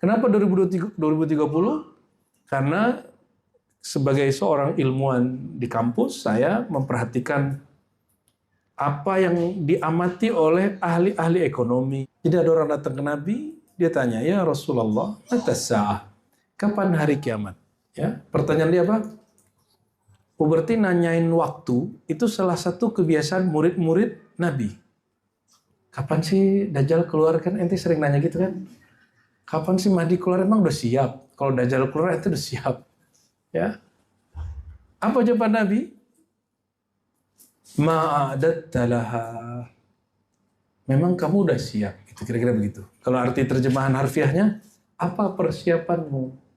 Kenapa 2030? Karena sebagai seorang ilmuwan di kampus, saya memperhatikan apa yang diamati oleh ahli-ahli ekonomi. Jadi ada orang datang ke Nabi, dia tanya, ya Rasulullah, mata sa'ah? Kapan hari kiamat? Ya, pertanyaan dia apa? Oh, berarti nanyain waktu itu salah satu kebiasaan murid-murid Nabi. Kapan sih Dajjal keluar? Kan ente sering nanya gitu kan? Kapan sih Mahdi keluar? Emang udah siap? Kalau Dajjal keluar itu udah siap. Ya. Apa jawaban Nabi? Ma'adatta laha. Memang kamu udah siap. Itu kira-kira begitu. Kalau arti terjemahan harfiahnya, apa persiapanmu?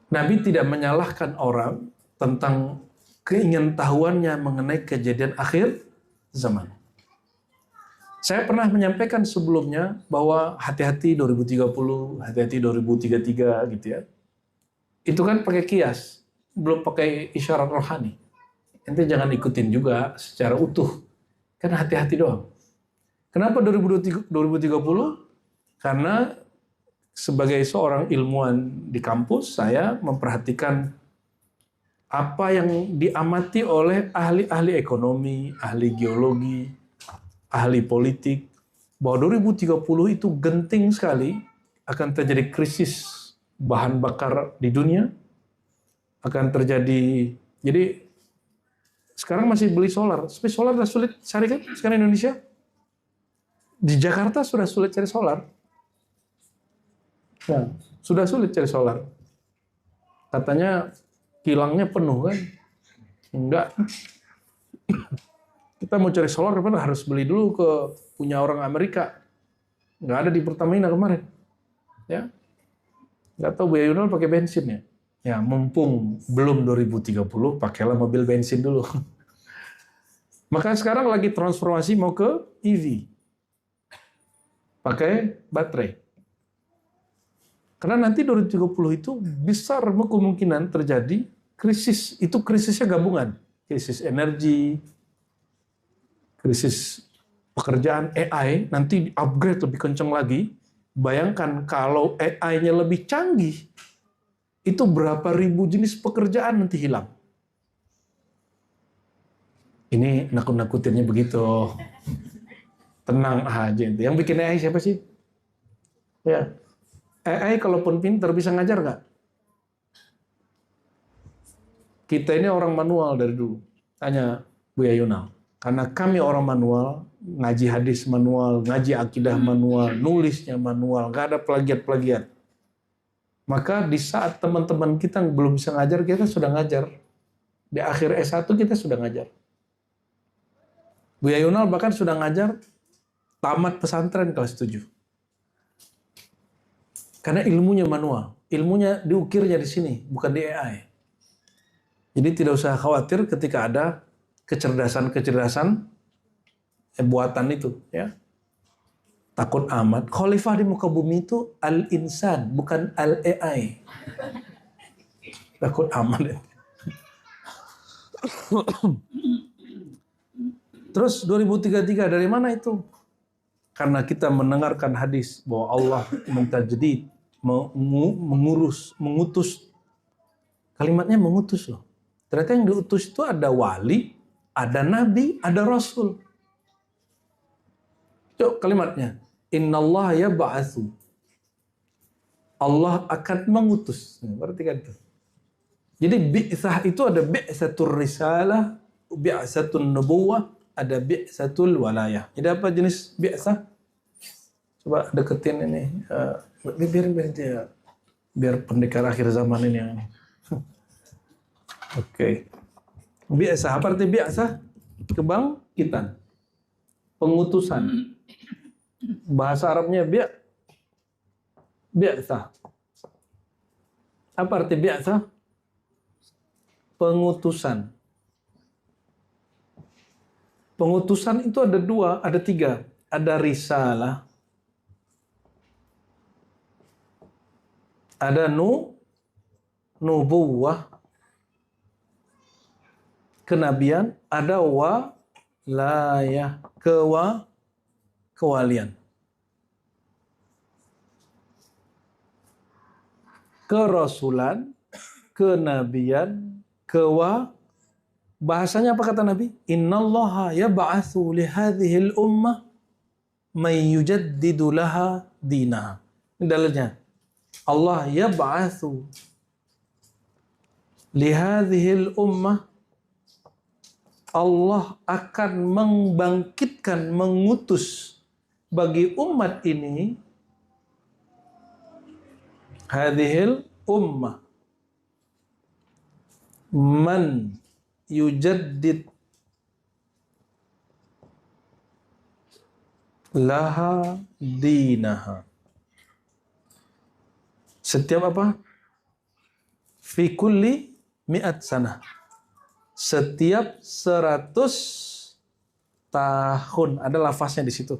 Nabi tidak menyalahkan orang tentang keingintahuannya mengenai kejadian akhir zaman. Saya pernah menyampaikan sebelumnya bahwa hati-hati 2030, hati-hati 2033 gitu ya. Itu kan pakai kias, belum pakai isyarat rohani. Ente jangan ikutin juga secara utuh. Kan hati-hati doang. Kenapa 2030? Karena sebagai seorang ilmuwan di kampus, saya memperhatikan apa yang diamati oleh ahli-ahli ekonomi, ahli geologi, ahli politik, bahwa 2030 itu genting sekali akan terjadi krisis bahan bakar di dunia, akan terjadi, jadi sekarang masih beli solar, tapi solar sudah sulit cari kan sekarang Indonesia. Di Jakarta sudah sulit cari solar. Nah, sudah sulit cari solar. Katanya kilangnya penuh kan? Enggak. Kita mau cari solar harus beli dulu ke punya orang Amerika. Nggak ada di Pertamina kemarin. Ya. Nggak tahu Bu Yunal pakai bensin ya. Ya, mumpung belum 2030, pakailah mobil bensin dulu. Maka sekarang lagi transformasi mau ke EV. Pakai baterai. Karena nanti 2030 itu besar kemungkinan terjadi krisis. Itu krisisnya gabungan. Krisis energi, krisis pekerjaan AI, nanti upgrade lebih kencang lagi. Bayangkan kalau AI-nya lebih canggih, itu berapa ribu jenis pekerjaan nanti hilang. Ini nakut-nakutinnya begitu. Tenang aja. Yang bikin AI siapa sih? Ya. AI kalaupun pinter bisa ngajar nggak? Kita ini orang manual dari dulu. Tanya Bu Yunal. Karena kami orang manual, ngaji hadis manual, ngaji akidah manual, nulisnya manual, nggak ada plagiat-plagiat. Maka di saat teman-teman kita belum bisa ngajar, kita sudah ngajar. Di akhir S1 kita sudah ngajar. Bu Yunal bahkan sudah ngajar tamat pesantren kelas 7. Karena ilmunya manual, ilmunya diukirnya di sini, bukan di AI. Jadi tidak usah khawatir ketika ada kecerdasan buatan itu, ya. Takut amat. Khalifah di muka bumi itu al-insan, bukan al-AI. Takut amat. Terus 2033 dari mana itu? Karena kita mendengarkan hadis bahwa Allah mentajdid, mengutus. Kalimatnya mengutus loh. Ternyata yang diutus itu ada wali, ada nabi, ada rasul. Yuk kalimatnya. Innallaha yab'atsu. Allah akan mengutus. Berarti kan itu. Jadi bi'tsah itu ada bi'tsatur risalah, bi'tsatun nubuwah, ada bi'tsatul walayah. Jadi apa jenis bi'tsah? Coba deketin ini. Biar pendekar akhir zaman ini yang Oke. Bi'tsah, apa arti bi'tsah? Kebangkitan. Pengutusan. Bahasa Arabnya bi'tsah. Apa arti bi'tsah? Pengutusan. Pengutusan itu ada dua, ada tiga. Ada risalah. Ada nubuwah. Kenabian, ada walayah, kewalian. Kerasulan, kenabian, bahasanya apa kata Nabi? Innallaha yab'atsu li hadhil ummah may yujaddidu laha dinaha. Ini dalilnya. Allah yab'atsu li hadhil ummah, Allah akan membangkitkan, mengutus bagi umat ini, hadhil ummah, man yujaddid laha dinaha. Setiap apa? Fi kulli mi'at sanah. Setiap 100 tahun. Ada lafaznya di situ.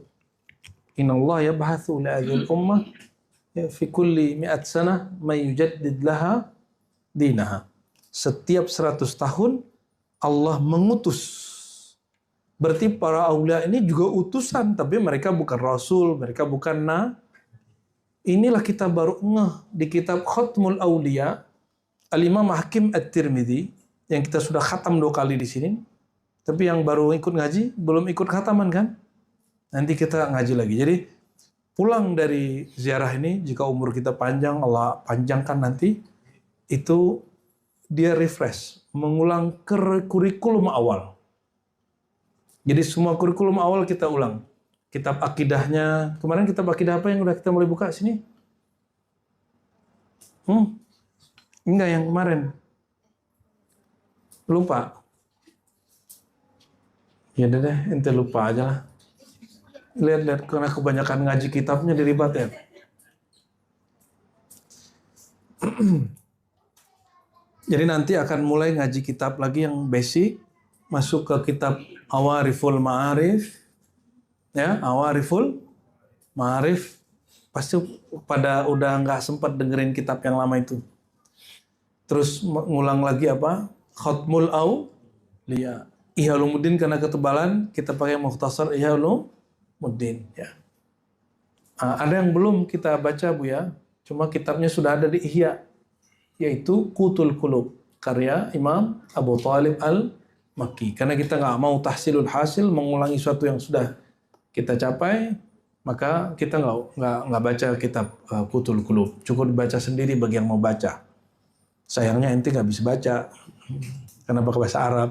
Innallaha yab'atsu li hadhil ummah fi kulli mi'at sanah may yujaddid laha dinaha. Setiap 100 tahun Allah mengutus. Berarti para aulia ini juga utusan, tapi mereka bukan rasul, mereka bukan Inilah kita baru ngeh di kitab Khatmul Aulia, Al-Imam Hakim At-Tirmidzi, yang kita sudah khatam 2 kali di sini. Tapi yang baru ikut ngaji, belum ikut khataman kan? Nanti kita ngaji lagi. Jadi pulang dari ziarah ini, jika umur kita panjang, Allah panjangkan nanti, itu dia refresh, mengulang kurikulum awal. Jadi semua kurikulum awal kita ulang. Kitab akidahnya, kemarin kitab akidah apa yang udah kita mulai buka sini? Enggak, yang kemarin. Lupa. Ya deh, ente lupa aja lah. Lihat-lihat, karena kebanyakan ngaji kitabnya diribat ya. Jadi nanti akan mulai ngaji kitab lagi yang basic, masuk ke kitab Awariful Ma'arif, ya, Awariful Ma'arif. Pasti pada udah nggak sempat dengerin kitab yang lama itu. Terus ngulang lagi apa? Khatmul Aulia. Ihya Ulumuddin karena ketebalan kita pakai Mukhtasar Ihya Ulumuddin, ya. Ada yang belum kita baca Bu ya. Cuma kitabnya sudah ada di Ihya, yaitu Qutul Qulub karya Imam Abu Thalib Al-Makki. Karena kita nggak mau tahsilul hasil, mengulangi sesuatu yang sudah kita capai, maka kita nggak baca kitab Qutul Qulub. Cukup dibaca sendiri bagi yang mau baca. Sayangnya ente nggak bisa baca karena pakai bahasa Arab.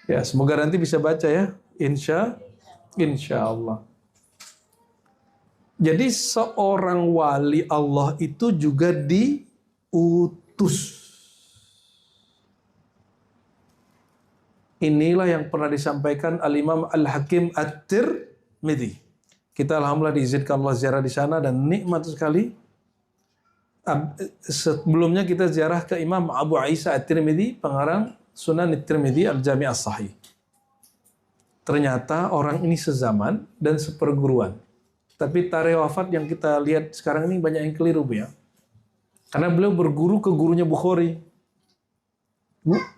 Ya, semoga nanti bisa baca ya, insya Allah. Jadi seorang wali Allah itu juga diutus. Inilah yang pernah disampaikan Al-Imam Al-Hakim At-Tirmidzi. Kita alhamdulillah diizinkan Allah ziarah di sana dan nikmat sekali. Sebelumnya kita ziarah ke Imam Abu Isa At-Tirmidzi, pengarang Sunan At-Tirmidzi Al-Jami' As-Sahih. Ternyata orang ini sezaman dan seperguruan. Tapi tarikh wafat yang kita lihat sekarang ini banyak yang keliru, Bu ya. Karena beliau berguru ke gurunya Bukhari.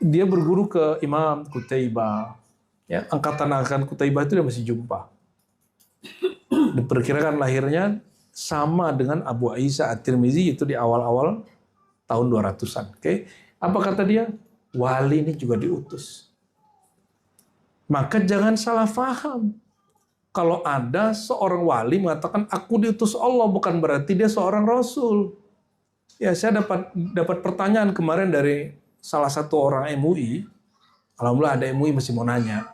Dia berguru ke Imam Qutaibah. Ya, angkatan Qutaibah itu dia masih jumpa. Diperkirakan lahirnya sama dengan Abu Isa At-Tirmidzi itu di awal-awal tahun 200-an. Oke. Apa kata dia? Wali ini juga diutus. Maka jangan salah faham. Kalau ada seorang wali mengatakan aku diutus Allah, bukan berarti dia seorang rasul. Ya, saya dapat pertanyaan kemarin dari salah satu orang MUI. Alhamdulillah ada MUI masih mau nanya.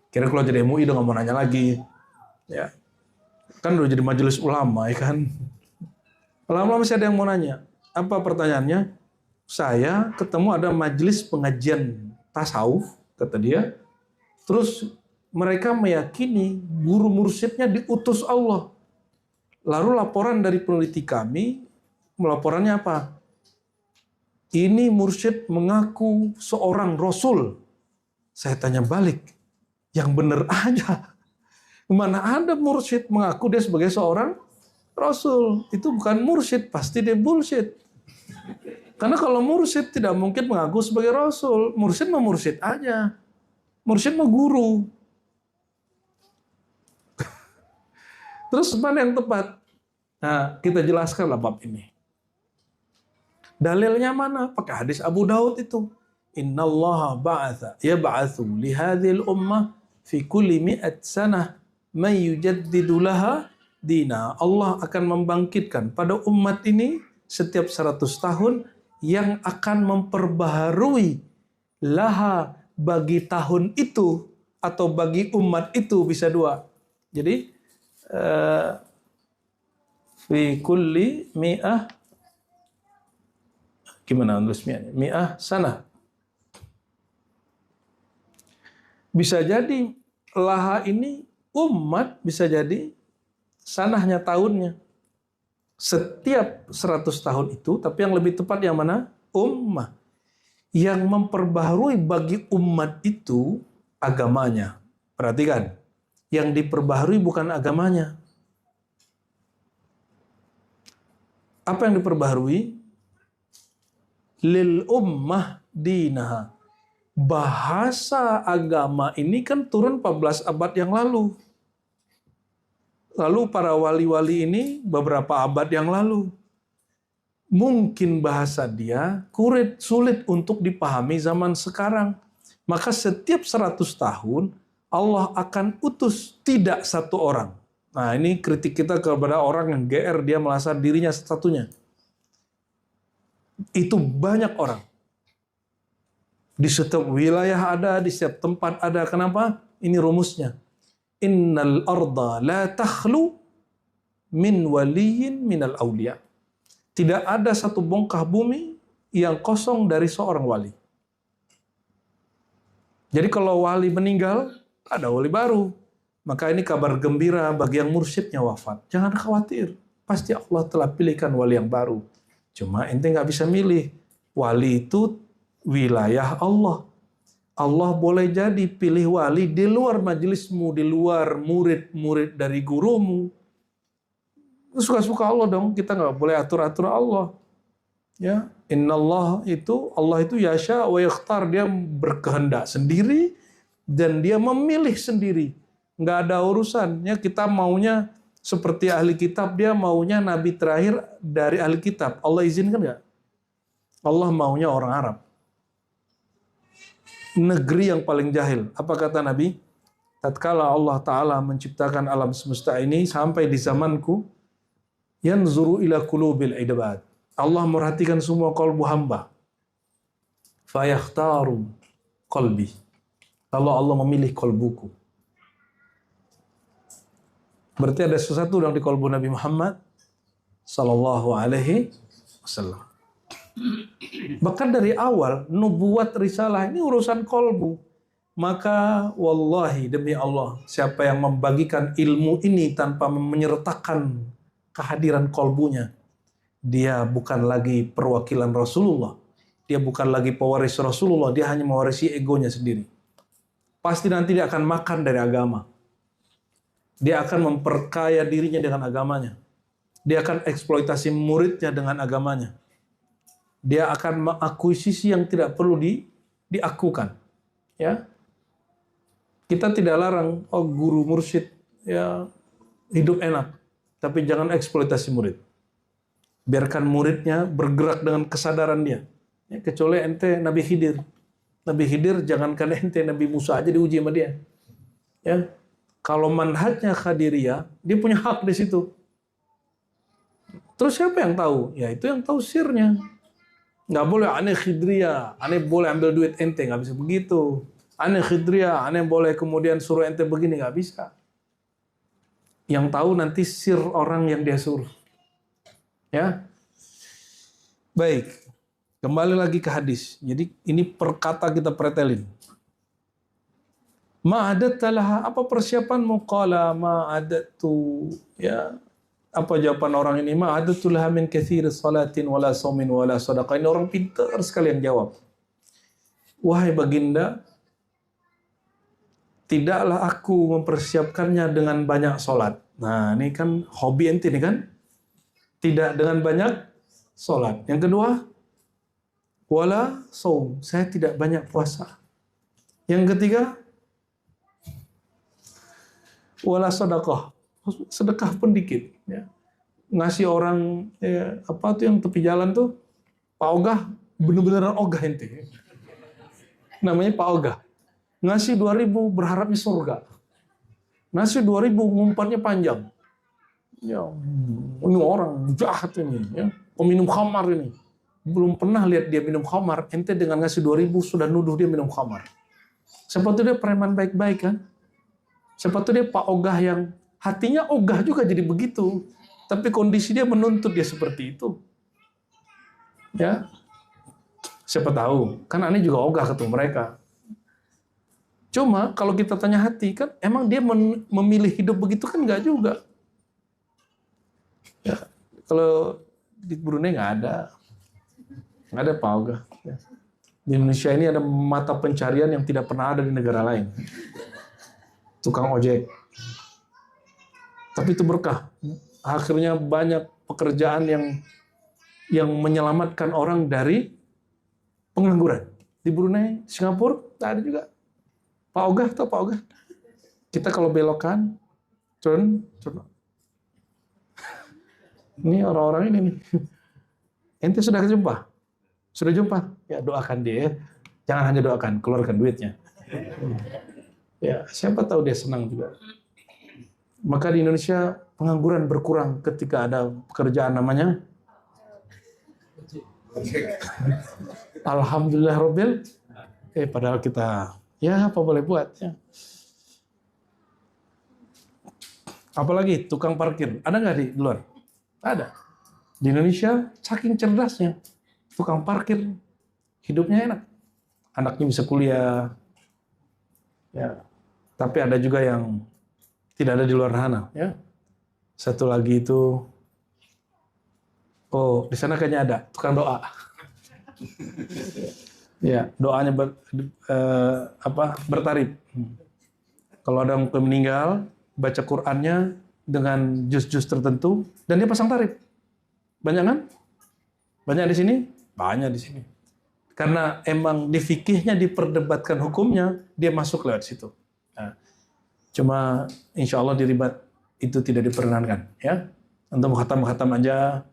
Kira kalau jadi MUI udah nggak mau nanya lagi. Ya, kan udah jadi majelis ulama, ya kan. Alhamdulillah masih ada yang mau nanya. Apa pertanyaannya? Saya ketemu ada majelis pengajian tasawuf, kata dia. Terus mereka meyakini guru mursyidnya diutus Allah. Lalu laporan dari peneliti kami, laporannya apa? Ini mursyid mengaku seorang rasul. Saya tanya balik, yang benar aja. Mana ada mursyid mengaku dia sebagai seorang rasul? Itu bukan mursyid, pasti dia bullshit. Karena kalau mursyid tidak mungkin mengaku sebagai rasul. Mursyid mah mursyid aja. Mursyid mah guru. Terus mana yang tepat? Nah, kita jelaskanlah bab ini. Dalilnya mana? Pakai hadis Abu Daud itu. Innallaha ba'atha yab'atsu li hadhil ummah fi kulli mi'at sanah man yujaddidu laha dina. Allah akan membangkitkan pada umat ini setiap 100 tahun yang akan memperbaharui laha bagi tahun itu atau bagi umat itu, bisa dua. Jadi fi kulli mi'ah, gimana nulisnya? Mi'ah sana. Bisa jadi laha ini umat, bisa jadi sanahnya tahunnya. Setiap 100 tahun itu, tapi yang lebih tepat yang mana? Ummah. Yang memperbaharui bagi umat itu agamanya. Perhatikan, yang diperbaharui bukan agamanya. Apa yang diperbaharui? Lil ummah dinaha. Bahasa agama ini kan turun 14 abad yang lalu. Lalu para wali-wali ini beberapa abad yang lalu. Mungkin bahasa dia sulit untuk dipahami zaman sekarang. Maka setiap 100 tahun Allah akan utus tidak satu orang. Nah, ini kritik kita kepada orang yang GR, dia merasa dirinya satu-satunya. Itu banyak orang. Di setiap wilayah ada, di setiap tempat ada. Kenapa? Ini rumusnya. Innal arda la takhlu min waliyin minal awliya. Tidak ada satu bongkah bumi yang kosong dari seorang wali. Jadi kalau wali meninggal, ada wali baru. Maka ini kabar gembira bagi yang mursyidnya wafat. Jangan khawatir. Pasti Allah telah pilihkan wali yang baru. Cuma ente nggak bisa milih. Wali itu wilayah Allah. Allah boleh jadi pilih wali di luar majelismu, di luar murid-murid dari gurumu. Suka-suka Allah dong, kita nggak boleh atur-atur Allah. Ya, Allah itu yasha wa yakhtar, dia berkehendak sendiri dan dia memilih sendiri. Nggak ada urusannya kita maunya seperti ahli kitab, dia maunya nabi terakhir dari ahli kitab. Allah izinkan nggak? Allah maunya orang Arab. Negeri yang paling jahil. Apa kata Nabi? Tatkala Allah Ta'ala menciptakan alam semesta ini sampai di zamanku, yanzuru ila qulubil ibad. Allah merhatikan semua kalbu hamba. Fayakhtaru qalbi. Kalau Allah memilih kalbuku. Berarti ada sesuatu yang di kalbu Nabi Muhammad sallallahu alaihi wasallam. Bahkan dari awal nubuat risalah ini urusan kolbu. Maka wallahi demi Allah, siapa yang membagikan ilmu ini tanpa menyertakan kehadiran kolbunya, dia bukan lagi perwakilan Rasulullah. Dia bukan lagi pewaris Rasulullah. Dia hanya mewarisi egonya sendiri. Pasti nanti dia akan makan dari agama. Dia akan memperkaya dirinya dengan agamanya. Dia akan eksploitasi muridnya dengan agamanya. Dia akan mengakuisisi yang tidak perlu diakukan. Ya, kita tidak larang guru mursyid ya hidup enak, tapi jangan eksploitasi murid. Biarkan muridnya bergerak dengan kesadaran dia. Ya, kecuali ente Nabi Khidir. Nabi Khidir jangankan ente, Nabi Musa aja diuji sama dia. Ya, kalau manhajnya Khadiriyah, dia punya hak di situ. Terus siapa yang tahu? Ya itu yang tahu sirnya. Nggak boleh aneh Khidriyah, aneh boleh ambil duit ente, nggak bisa begitu. Aneh Khidriyah, aneh boleh kemudian suruh ente begini, nggak bisa. Yang tahu nanti sir orang yang dia suruh. Ya, baik. Kembali lagi ke hadis. Jadi ini perkata kita pretelin. Ma'adattalah, apa persiapanmu? Qala ma'adatu, ya. Apa jawaban orang ini? Ma'adatu laha min katsiri salatin wala saumin wala sadaqah. Ini orang pintar sekali yang jawab. Wahai baginda, tidaklah aku mempersiapkannya dengan banyak sholat. Nah, ini kan hobi ente nih kan? Tidak dengan banyak sholat. Yang kedua, wala saum. Saya tidak banyak puasa. Yang ketiga, wala sadaqah. sedekah pun dikit. Ya. Ngasih orang apa tuh yang tepi jalan tuh, Pak Ogah, bener-beneran ogah ente. Namanya Pak Ogah. Ngasih 2.000 berharapnya surga. Ngasih 2.000 ngumpatnya panjang. Ya, ini orang jahat ini, ya. Peminum khamar ini. Belum pernah lihat dia minum khamar, ente dengan ngasih 2.000 sudah nuduh dia minum khamar. Siapa tuh dia preman baik-baik kan? Siapa tuh dia Pak Ogah yang hatinya ogah juga jadi begitu. Tapi kondisi dia menuntut dia seperti itu. Ya, siapa tahu. Kan aneh juga ogah ketemu mereka. Cuma kalau kita tanya hati, kan emang dia memilih hidup begitu kan nggak juga. Ya, kalau di Brunei nggak ada Pak Ogah. Ya. Di Indonesia ini ada mata pencarian yang tidak pernah ada di negara lain. Tukang ojek. Tapi itu berkah. Akhirnya banyak pekerjaan yang menyelamatkan orang dari pengangguran. Di Brunei, Singapura, ada juga. Pak Ogah atau Pak Ogah? Kita kalau belokan, ini orang-orang ini nih. Ente sudah jumpa? Sudah jumpa? Ya doakan dia ya. Jangan hanya doakan, keluarkan duitnya. Ya, siapa tahu dia senang juga. Maka di Indonesia pengangguran berkurang ketika ada pekerjaan namanya Alhamdulillah Robbil. Padahal kita ya apa boleh buat ya. Apalagi tukang parkir, ada nggak di luar? Ada. Di Indonesia saking cerdasnya tukang parkir hidupnya enak, anaknya bisa kuliah. Ya, tapi ada juga yang tidak ada di luar sana. Ya, satu lagi itu, di sana kayaknya ada tukang doa. Ya, doanya bertarif. Kalau ada yang meninggal, baca Qur'annya dengan juz-juz tertentu, dan dia pasang tarif. Banyak kan? Banyak di sini? Banyak di sini. Karena emang di fikihnya diperdebatkan hukumnya, dia masuk lewat situ. Nah, cuma insya Allah di ribat itu tidak diperkenankan. Ya, untuk khatam-khatam aja,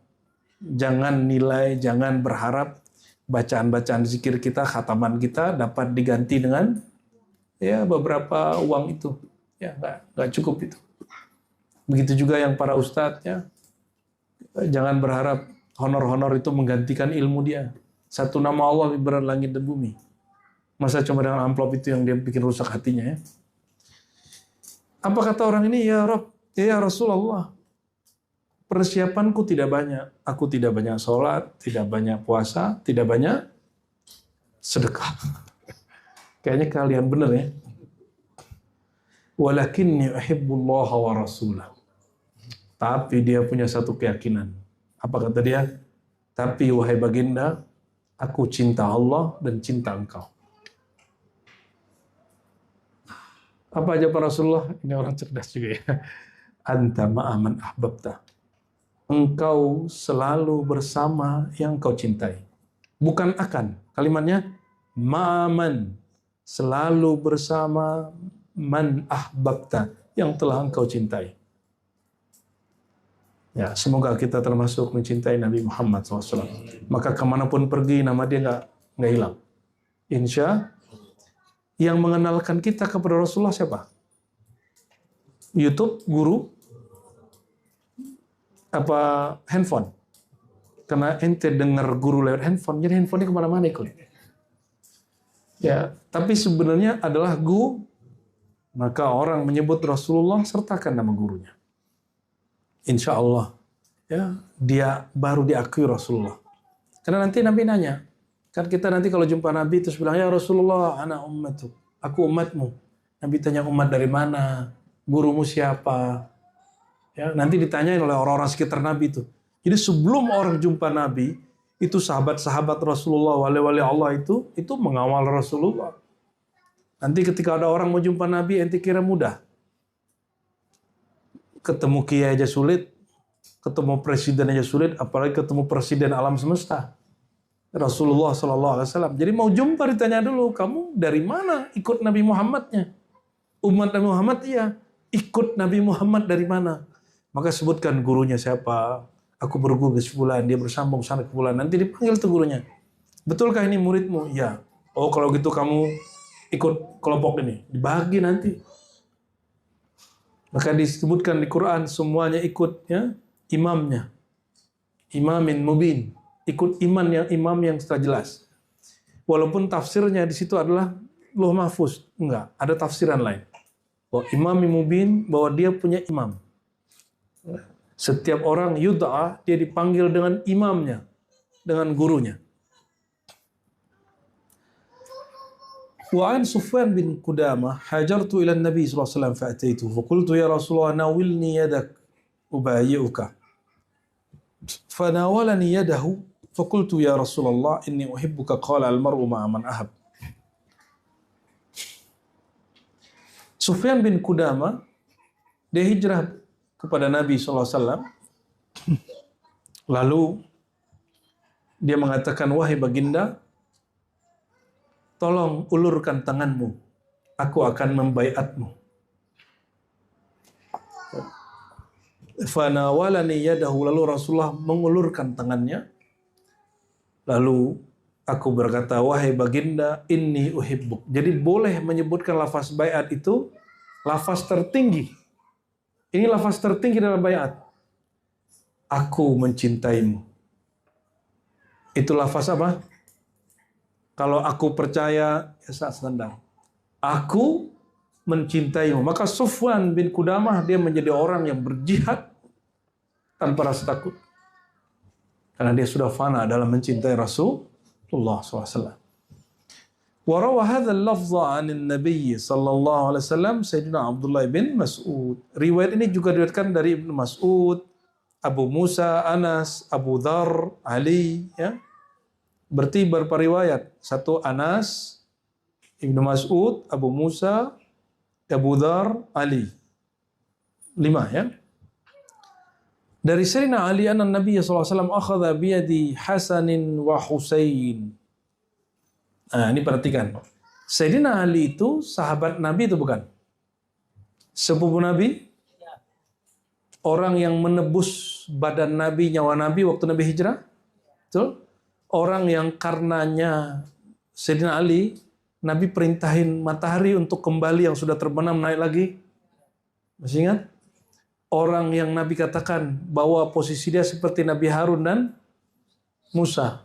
jangan nilai, jangan berharap bacaan-bacaan zikir kita, khataman kita dapat diganti dengan ya beberapa uang itu. Ya, nggak cukup itu. Begitu juga yang para ustadz ya, jangan berharap honor-honor itu menggantikan ilmu dia. Satu nama Allah lebih berat langit dan bumi. Masa cuma dengan amplop itu yang dia bikin rusak hatinya ya. Apa kata orang ini? Ya Rob, ya Rasulullah, persiapanku tidak banyak. Aku tidak banyak sholat, tidak banyak puasa, tidak banyak sedekah. Kayaknya kalian benar ya. Walakinni uhibbullaha wa rasulah. Tapi dia punya satu keyakinan. Apa kata dia? Tapi wahai baginda, aku cinta Allah dan cinta engkau. Apa aja Pak Rasulullah? Ini orang cerdas juga ya. Anta ma'aman ahbabta. Engkau selalu bersama yang kau cintai. Bukan akan. Kalimatnya ma'aman. Selalu bersama man ahbabta. Yang telah engkau cintai. Ya, semoga kita termasuk mencintai Nabi Muhammad SAW. Maka kemanapun pergi, nama dia nggak hilang. Insya yang mengenalkan kita kepada Rasulullah siapa? YouTube, guru, apa handphone? Karena ente dengar guru lewat handphone, jadi handphonenya kemana-mana ikut. Ya, tapi sebenarnya adalah guru. Maka orang menyebut Rasulullah sertakan nama gurunya. Insya Allah, ya, dia baru diakui Rasulullah. Karena nanti Nabi nanya, kan kita nanti kalau jumpa Nabi terus bilang, ya Rasulullah, ana ummatu, aku umatmu. Nabi tanya umat dari mana, gurumu siapa? Ya, nanti ditanyain oleh orang-orang sekitar Nabi itu. Jadi sebelum orang jumpa Nabi, itu sahabat-sahabat Rasulullah, wali-wali Allah itu mengawal Rasulullah. Nanti ketika ada orang mau jumpa Nabi, ente kira mudah. Ketemu kiai aja sulit, ketemu presiden aja sulit, apalagi ketemu presiden alam semesta, Rasulullah SAW. Jadi mau jumpa ditanya dulu, kamu dari mana ikut Nabi Muhammadnya? Umat Nabi Muhammad iya. ikut Nabi Muhammad dari mana? Maka sebutkan gurunya siapa. Aku berguru ke fulan, dia bersambung sana ke fulan. Nanti dipanggil tuh gurunya. Betulkah ini muridmu? Ya. Oh, kalau gitu kamu ikut kelompok ini. Dibagi nanti. Maka disebutkan di Quran semuanya ikut, ya, imamnya. Imamin mubin. Ikut imam yang sudah jelas. Walaupun tafsirnya di situ adalah Lauh Mahfuz. Enggak, ada tafsiran lain. Bahwa imamin mubin, bahwa dia punya imam. Setiap orang yud'a, dia dipanggil dengan imamnya, dengan gurunya. Wa an Sufyan bin Qudamah hajartu ila Nabi sallallahu alaihi wasallam fa'ataitu fa qultu ya Rasulullah nawilni yadak ubayyi'uka. Fanawalani yadahu fa qultu ya Rasulullah inni uhibbuka qala al-mar'u ma'a man ahab. Sufyan bin Qudamah dia hijrah kepada Nabi sallallahu alaihi wasallam. Lalu dia mengatakan, wahai baginda, tolong ulurkan tanganmu, aku akan membaiatmu. Fanawalani yadahu, lalu Rasulullah mengulurkan tangannya. Lalu aku berkata, wahai baginda, inni uhibbuk. Jadi boleh menyebutkan lafaz baiat itu lafaz tertinggi. Ini lafaz tertinggi dalam baiat. Aku mencintaimu. Itu lafaz apa? Kalau aku percaya, ya standar. Aku mencintaimu. Maka Sufyan bin Qudamah dia menjadi orang yang berjihad tanpa rasa takut. Karena dia sudah fana dalam mencintai Rasulullah SAW. Warawa hadzal lafza 'anil Nabi sallallahu alaihi wasallam Sayyidina Abdullah bin Mas'ud. Riwayat ini juga diriwayatkan dari Ibnu Mas'ud, Abu Musa, Anas, Abu Dzar, Ali, ya. Berarti beberapa riwayat. Satu Anas, Ibnu Mas'ud, Abu Musa, Abu Dzar, Ali. 5, ya. Dari Sayyidina Ali anna Nabi sallallahu alaihi wasallam akhadha bi yadi Hasanin wa Husain. Nah, ini perhatikan. Sayyidina Ali itu sahabat Nabi itu bukan? Sepupu Nabi? Orang yang menebus badan Nabi, nyawa Nabi waktu Nabi hijrah? Betul? Orang yang karenanya Sayyidina Ali, Nabi perintahin matahari untuk kembali yang sudah terbenam naik lagi. Masih ingat? Orang yang Nabi katakan bahwa posisi dia seperti Nabi Harun dan Musa.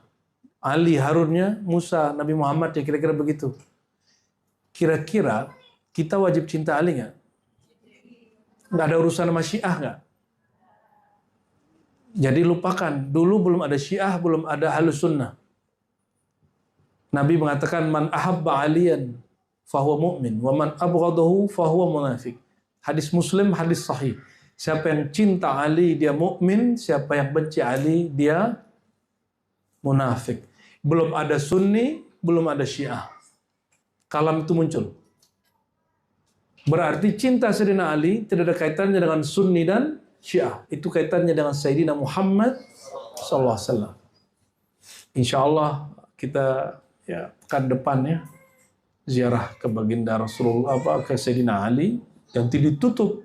Ali Harunnya, Musa, Nabi Muhammad, ya kira-kira begitu. Kira-kira kita wajib cinta Ali nggak? Nggak ada urusan sama Syiah nggak? Jadi lupakan, dulu belum ada Syiah, belum ada Ahlus Sunnah. Nabi mengatakan, man ahabba aliyan fahuwa mu'min, wa man abghadahu fahuwa munafik. Hadis Muslim, hadis sahih. Siapa yang cinta Ali, dia mukmin. Siapa yang benci Ali, dia munafik. Belum ada Sunni, belum ada Syiah. Kalam itu muncul. Berarti cinta Sayyidina Ali tidak ada kaitannya dengan Sunni dan Syiah. Itu kaitannya dengan Sayyidina Muhammad SAW. Insya Allah kita ya pekan depannya ziarah ke baginda Rasulullah, ke Sayyidina Ali. Nanti ditutup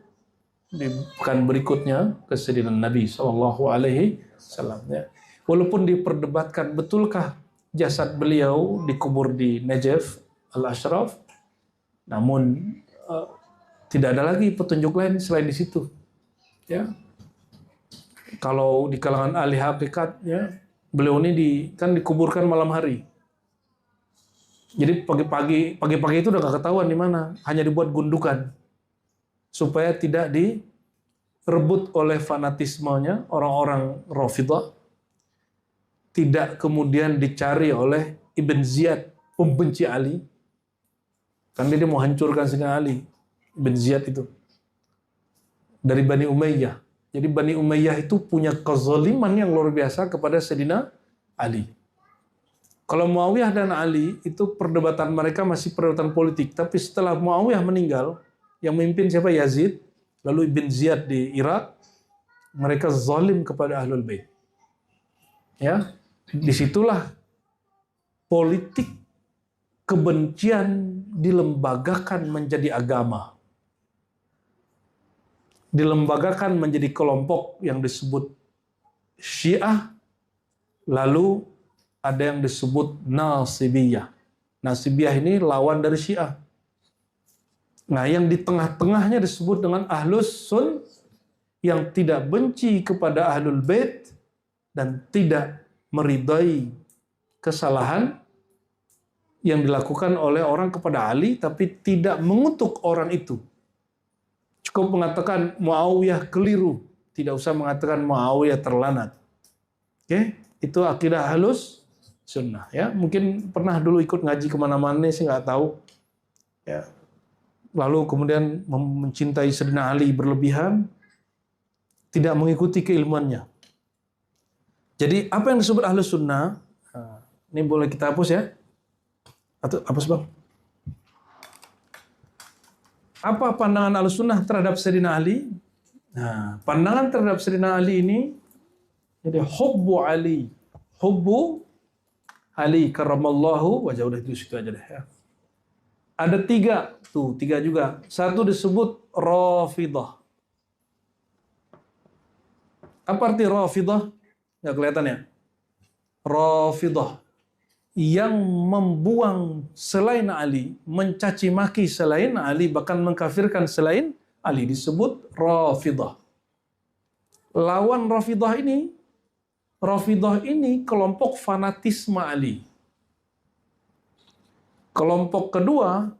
di pekan berikutnya ke Sayyidina Nabi SAW. Ya. Walaupun diperdebatkan betulkah jasad beliau dikubur di Najaf Al-Ashraf, namun tidak ada lagi petunjuk lain selain di situ. Ya, kalau di kalangan ahli hakikat, ya, beliau ini kan dikuburkan malam hari. Jadi pagi-pagi itu udah gak ketahuan di mana, hanya dibuat gundukan supaya tidak direbut oleh fanatismenya orang-orang Rafidhah. Tidak kemudian dicari oleh Ibn Ziyad, pembenci Ali. Karena dia mau hancurkan Sayyidina Ali. Ibn Ziyad itu. Dari Bani Umayyah. Jadi Bani Umayyah itu punya kezaliman yang luar biasa kepada Sayyidina Ali. Kalau Muawiyah dan Ali, itu perdebatan mereka masih perdebatan politik. Tapi setelah Muawiyah meninggal, yang memimpin siapa? Yazid. Lalu Ibn Ziyad di Irak. Mereka zalim kepada Ahlul Bait. Ya, disitulah politik kebencian dilembagakan menjadi agama. dilembagakan menjadi kelompok yang disebut Syiah, lalu ada yang disebut Nasibiyah. Nasibiyah ini lawan dari Syiah. Nah, yang di tengah-tengahnya disebut dengan Ahlus Sun, yang tidak benci kepada Ahlul Bait dan tidak meridai kesalahan yang dilakukan oleh orang kepada Ali, tapi tidak mengutuk orang itu. Cukup mengatakan Muawiyah keliru, tidak usah mengatakan Muawiyah terlanat. Oke, itu akidah Ahlus Sunnah. Ya, mungkin pernah dulu ikut ngaji kemana-mana sih nggak tahu. Ya, lalu kemudian mencintai Sayyidina Ali berlebihan, tidak mengikuti keilmuannya. Jadi apa yang disebut Ahlus Sunnah, ini boleh kita hapus ya? Atau hapus bang? Apa pandangan Ahlus Sunnah terhadap Sayyidina Ali? Nah, pandangan terhadap Sayyidina Ali ini, jadi hubbu Ali, hubbu Ali karramallahu wajah, udah itu situ aja deh ya. Ada tiga juga. Satu disebut Rafidah. Apa arti Rafidah? Nggak kelihatan ya? Rafidah, yang membuang selain Ali, mencaci maki selain Ali, bahkan mengkafirkan selain Ali, disebut Rafidah. Lawan Rafidah ini kelompok fanatisme Ali. Kelompok kedua,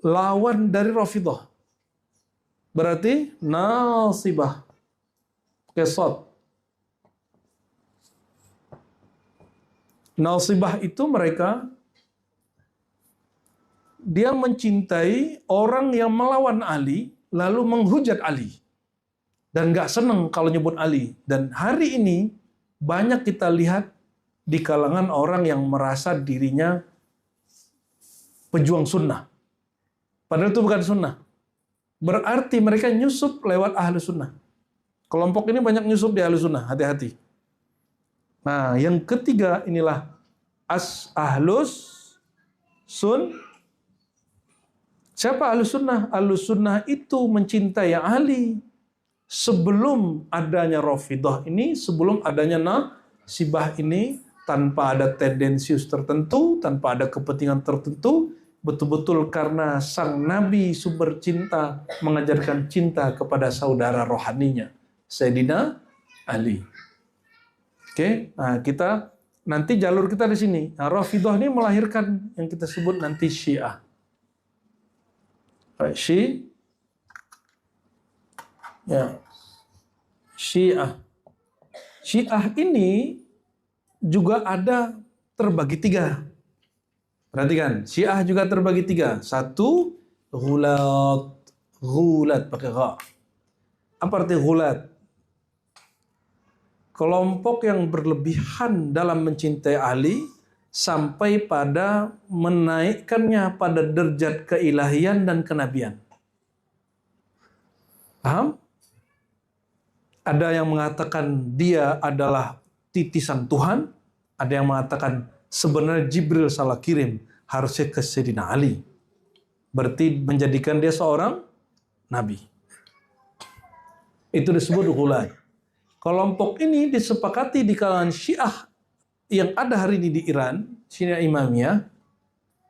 lawan dari Rafidah. Berarti Nasibah. Kesot. Nasibah itu mereka, dia mencintai orang yang melawan Ali, lalu menghujat Ali. Dan gak seneng kalau nyebut Ali. Dan hari ini, banyak kita lihat di kalangan orang yang merasa dirinya pejuang sunnah. Padahal itu bukan sunnah. Berarti mereka nyusup lewat ahlu sunnah. Kelompok ini banyak nyusup di ahlu sunnah, hati-hati. Nah, yang ketiga inilah Ahlus Sun. Siapa Ahlus Sunnah? Ahlus Sunnah itu mencintai Ali sebelum adanya Rafidah ini, sebelum adanya Nasibah ini, tanpa ada tendensius tertentu, tanpa ada kepentingan tertentu, betul-betul karena sang Nabi sumber cinta mengajarkan cinta kepada saudara rohaninya, Sayyidina Ali. Oke, nah kita nanti jalur kita di sini. Nah, Rafidah ini melahirkan yang kita sebut nanti Syiah. Syiah. Syiah ini juga ada terbagi tiga. Perhatikan, Syiah juga terbagi tiga. Satu, ghulat pakai gha. Apa arti ghulat? Kelompok yang berlebihan dalam mencintai Ali sampai pada menaikkannya pada derajat keilahian dan kenabian. Paham? Ada yang mengatakan dia adalah titisan Tuhan, ada yang mengatakan sebenarnya Jibril salah kirim, harusnya ke Sayyidina Ali. Berarti menjadikan dia seorang nabi. Itu disebut ghulat. Kelompok ini disepakati di kalangan Syiah yang ada hari ini di Iran, Syiah Imamiyah,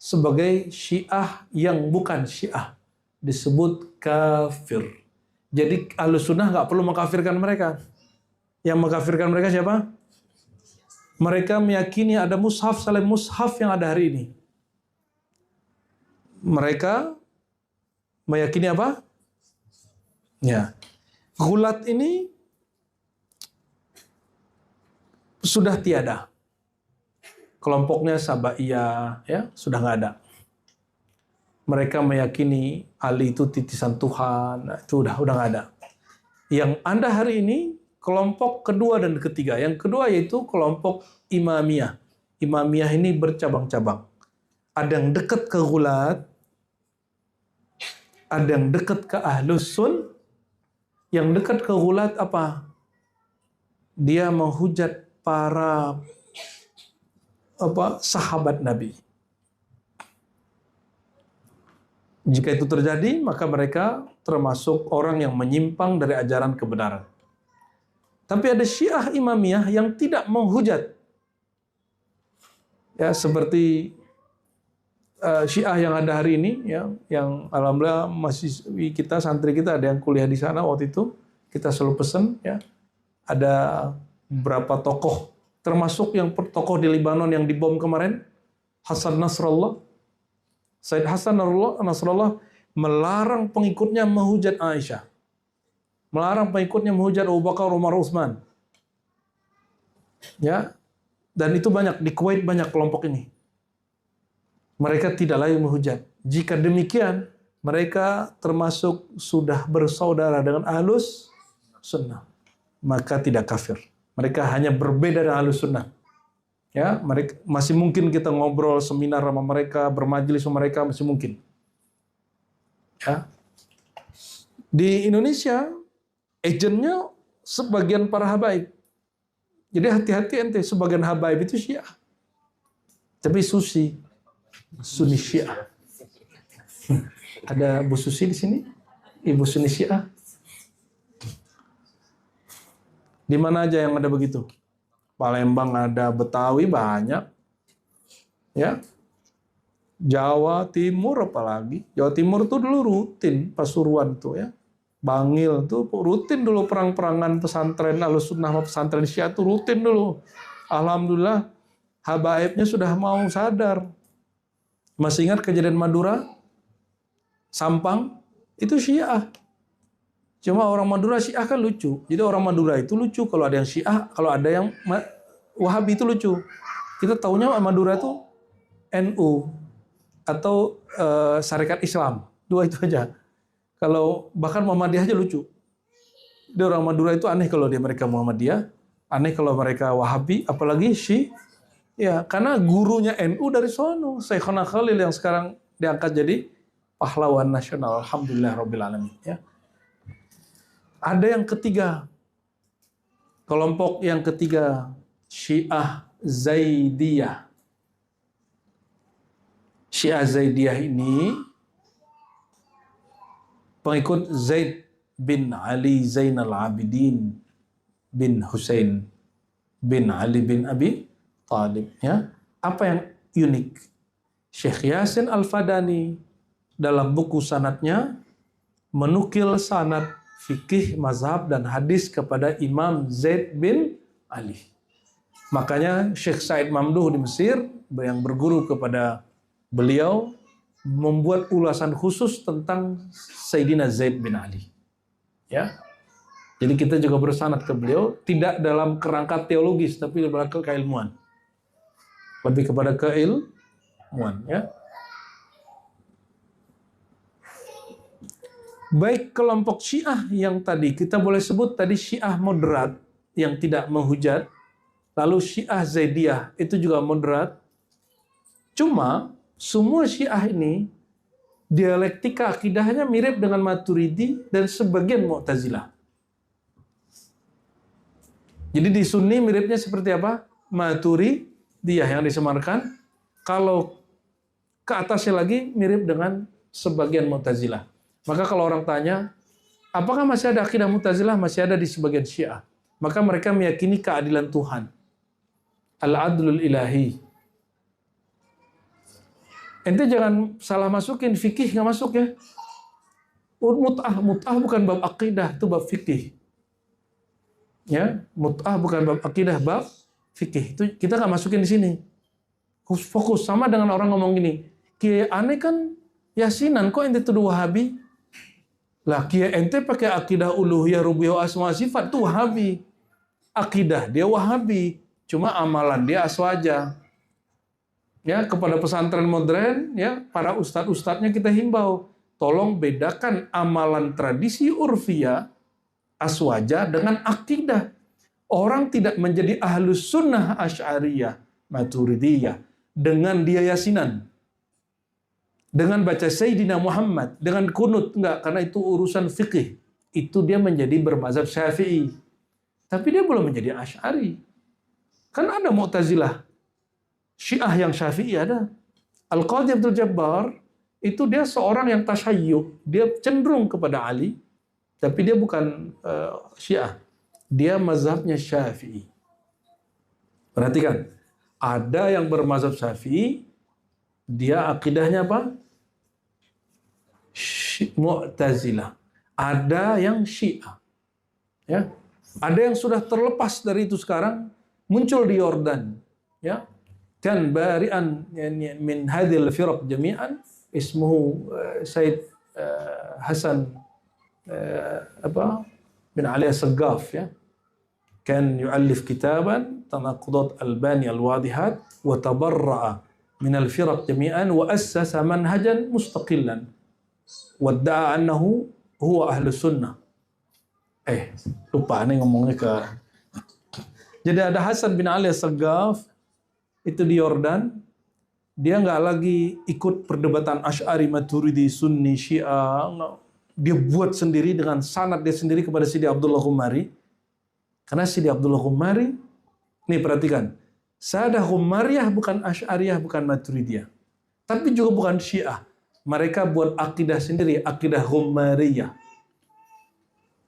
sebagai Syiah yang bukan Syiah, disebut kafir. Jadi Ahlus Sunnah nggak perlu mengkafirkan mereka. Yang mengkafirkan mereka siapa? Mereka meyakini ada mushaf selain mushaf yang ada hari ini. Mereka meyakini apa? Ya, ghulat ini sudah tiada. Kelompoknya Sabaiyah ya sudah nggak ada. Mereka meyakini Ali itu titisan Tuhan, itu udah nggak ada. Yang ada hari ini kelompok kedua dan ketiga. Yang kedua yaitu kelompok Imamiyah. Imamiyah ini bercabang-cabang. Ada yang dekat ke ghulat, ada yang dekat ke Ahlus Sun. Yang dekat ke ghulat apa? Dia menghujat para sahabat Nabi. Jika itu terjadi, maka mereka termasuk orang yang menyimpang dari ajaran kebenaran. Tapi ada Syiah Imamiyah yang tidak menghujat. Ya, seperti Syiah yang ada hari ini, ya, yang alhamdulillah mahasiswi kita, santri kita ada yang kuliah di sana waktu itu, kita selalu pesan, ya, ada beberapa tokoh, termasuk yang tokoh di Libanon yang dibom kemarin, Hasan Nasrallah, Said Hasan Nasrallah melarang pengikutnya menghujat Aisyah, melarang pengikutnya menghujat Abu Bakar, Umar, Utsman, ya, dan itu banyak di Kuwait, banyak kelompok ini. Mereka tidak lagi menghujat. Jika demikian, mereka termasuk sudah bersaudara dengan Ahlus Sunnah, maka tidak kafir. Mereka hanya berbeda dengan Ahlus Sunnah. Ya, mereka masih mungkin kita ngobrol, seminar sama mereka, bermajelis sama mereka, masih mungkin. Ya. Di Indonesia, agennya sebagian para habaib. Jadi hati-hati ente, sebagian habaib itu Syiah. Tapi Sunni Syiah. Ada Bu Susi di sini? Ibu Sunni Syiah. Di mana aja yang ada begitu? Palembang ada, Betawi banyak. Ya. Jawa Timur apalagi. Jawa Timur tuh dulu rutin Pasuruan tuh, ya. Bangil tuh rutin dulu perang-perangan pesantren Ahlussunnah sama pesantren Syiah tuh rutin dulu. Alhamdulillah habaibnya sudah mau sadar. Masih ingat kejadian Madura? Sampang itu Syiah. Cuma orang Madura Syiah kan lucu. Jadi orang Madura itu lucu kalau ada yang Syiah, kalau ada yang Wahabi itu lucu. Kita taunya Madura itu NU atau Syarikat Islam. Dua itu aja. Kalau bahkan Muhammadiyah aja lucu. Jadi orang Madura itu aneh kalau dia mereka Muhammadiyah, aneh kalau mereka Wahabi, apalagi Syiah. Ya, karena gurunya NU dari sono, Syekhona Khalil yang sekarang diangkat jadi pahlawan nasional. Alhamdulillah Rabbil Alamin. Ya. Ada yang ketiga, kelompok yang ketiga, Syiah Zaidiyah. Syiah Zaidiyah ini pengikut Zaid bin Ali Zainal Abidin bin Husain bin Ali bin Abi Thalib. Ya. Apa yang unik? Syekh Yasin Al-Fadani dalam buku sanadnya menukil sanad fikih, mazhab, dan hadis kepada Imam Zaid bin Ali. Makanya Syekh Said Mamduh di Mesir yang berguru kepada beliau membuat ulasan khusus tentang Sayyidina Zaid bin Ali. Ya. Jadi kita juga bersanad ke beliau, tidak dalam kerangka teologis, tapi kepada keilmuan. Lebih kepada keilmuan, ya. Baik kelompok Syiah yang tadi kita boleh sebut tadi Syiah moderat yang tidak menghujat, lalu Syiah Zaidiyah itu juga moderat. Cuma semua Syiah ini dialektika akidahnya mirip dengan Maturidi dan sebagian Mu'tazilah. Jadi di Sunni miripnya seperti apa? Maturidiyah yang disemarkan. Kalau ke atasnya lagi mirip dengan sebagian Mu'tazilah. Maka kalau orang tanya, apakah masih ada akidah Mu'tazilah? Masih ada di sebagian Syiah. Maka mereka meyakini keadilan Tuhan. Al-adlul ilahi. Ente jangan salah masukin, fikih nggak masuk ya. Mut'ah bukan bab akidah, itu bab fikih. Ya, mut'ah bukan bab akidah, bab fikih. Itu kita nggak masukin di sini. Fokus sama dengan orang ngomong gini, Kiai aneh kan yasinan, kok ente tuduh Wahabi? Lah Kiai ente pakai akidah uluhiyah rububiyah asma sifat tuh Wahabi. Akidah dia Wahabi, cuma amalan dia aswaja. Ya, kepada pesantren modern, ya, para ustadz-ustadznya kita himbau, tolong bedakan amalan tradisi urfiyah aswaja dengan akidah. Orang tidak menjadi ahlus sunnah asy'ariyah, maturidiyah dengan dia yasinan, dengan baca Sayyidina Muhammad, dengan kunut, enggak, karena itu urusan fikih. Itu dia menjadi bermazhab Syafi'i. Tapi dia belum menjadi Asy'ari. Kan ada Mu'tazilah, Syiah yang Syafi'i ada. Al-Qadhi Abdul Jabbar itu dia seorang yang tasyayyuh, dia cenderung kepada Ali, tapi dia bukan Syiah. Dia mazhabnya Syafi'i. Perhatikan, ada yang bermazhab Syafi'i, dia akidahnya apa? Mu'tazilah. Ada yang Syiah. Ya. Ada yang sudah terlepas dari itu sekarang, muncul di Yordan. Ya. Kan bari'an min hadhil firaq jami'an ismuhu Said Hasan bin Ali As-Saggaf, ya. Kan yu'allif kitaban tanaqudat al-bani al-wadihat wa tabarra'a min al-firaq jami'an wa assasa manhajan mustaqillan wa da'a annahu huwa ahlus sunnah. Lupa nih ngomongnya ke. Jadi ada Hasan bin Ali As-Saggaf itu di Yordan, dia nggak lagi ikut perdebatan Asy'ari, Maturidi, Sunni, Syiah. Dia buat sendiri dengan sanad dia sendiri kepada Sidi Abdullah Khumari. Karena Sidi Abdullah Khumari, nih perhatikan, Sadah Khumariyah bukan Asy'ariyah, bukan Maturidiyah, tapi juga bukan Syiah. Mereka buat akidah sendiri, akidah Khumariyah.